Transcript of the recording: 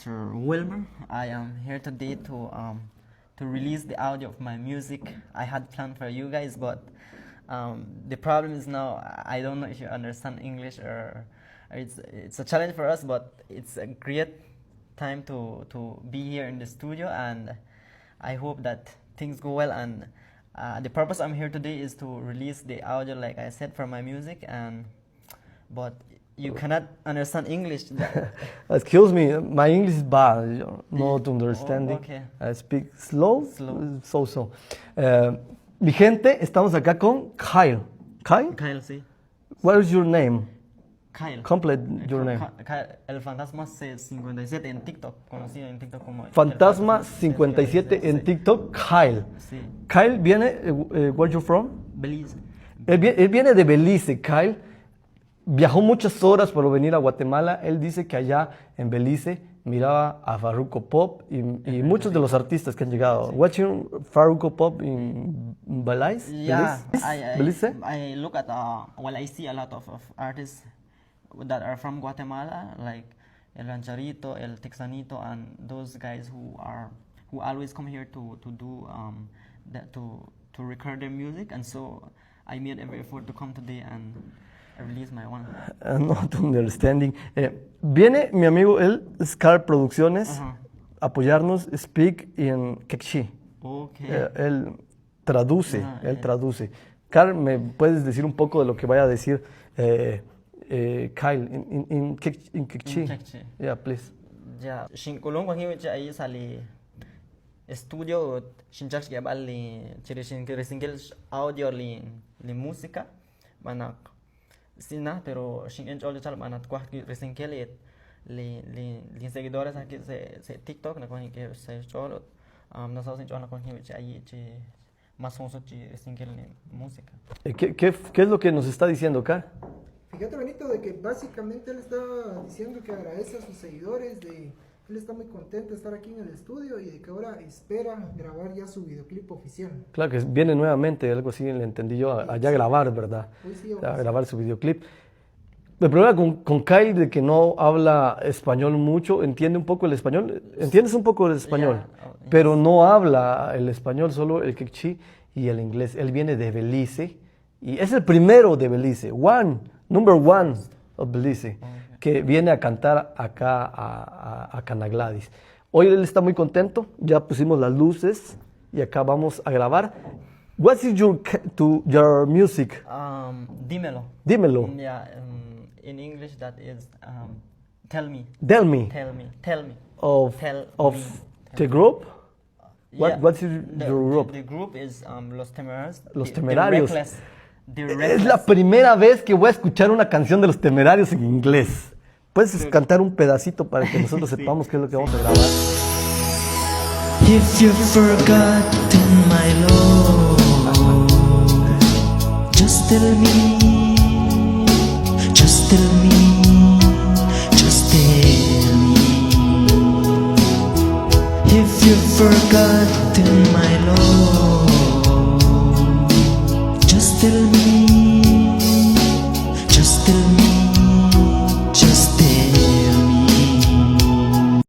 Mr. Wilmer. I am here today to release the audio of my music. I had planned for you guys, but the problem is now I don't know if you understand English or it's a challenge for us, but it's a great time to be here in the studio, and I hope that things go well. And the purpose I'm here today is to release the audio, like I said, for my music, but you cannot understand English. Excuse me, my English is bad, not understanding. Oh, okay. I speak slow. Slow. Mi gente, estamos acá con Kyle. Kyle? Kyle, sí. What is your name? Kyle. Complete your name. Kyle, el Fantasma 57 en TikTok, conocido en TikTok como Fantasma 57 en TikTok, Kyle. Sí. Kyle viene, where you from? Belize. Él viene de Belice, Kyle. Viajó muchas horas para venir a Guatemala. Él dice que allá en Belice miraba a Farruko Pop y muchos de los artistas que han llegado. Sí. Watching Farruko Pop in Belize? Yeah, Belize? I look at, I see a lot of artists that are from Guatemala, like El Rancharito, El Texanito, and those guys who always come here to do to record their music, and so I made every effort to come today and release my one. Not understanding. Viene mi amigo, él, Scar Producciones, apoyarnos, speak en quechí. Okay. Él traduce, traduce. Carl, ¿me puedes decir un poco de lo que vaya a decir Kyle in quechí? In quechí. Yeah, please. Ya, shinkulong kwa hiyo ahí sale estudio shinchak que vale chirisingel audio li música manak sina pero shingen olho chal manat kwa risingel li seguidores aquí se TikTok na con que se cholo na sauce cholo con que ahí che más famoso risingel música. ¿Qué es lo que nos está diciendo Carl? Fíjate, Benito, de que básicamente él está diciendo que agradece a sus seguidores, él está muy contento de estar aquí en el estudio y de que ahora espera grabar ya su videoclip oficial. Claro que viene nuevamente, algo así le entendí yo, allá a grabar, ¿verdad? Sí, a grabar su videoclip. El problema con Kyle de que no habla español mucho, entiende un poco el español, entiendes un poco el español, pero no habla el español, solo el quechí y el inglés. Él viene de Belice y es el primero de Belice, number one of Belice, que viene a cantar acá a Canagladys. Hoy él está muy contento, ya pusimos las luces y acá vamos a grabar. What is your music? Dímelo. Dímelo. Yeah, in English that is tell me. Tell me. Tell me. Tell me. Of the group? What's your group? The group is Los Temerarios. Los Temerarios. The Reckless. Es la primera vez que voy a escuchar una canción de Los Temerarios en inglés. ¿Puedes cantar un pedacito para que nosotros sepamos qué es lo que vamos a grabar? If you've forgotten my love, just tell me, just tell me, just tell me. If you've forgotten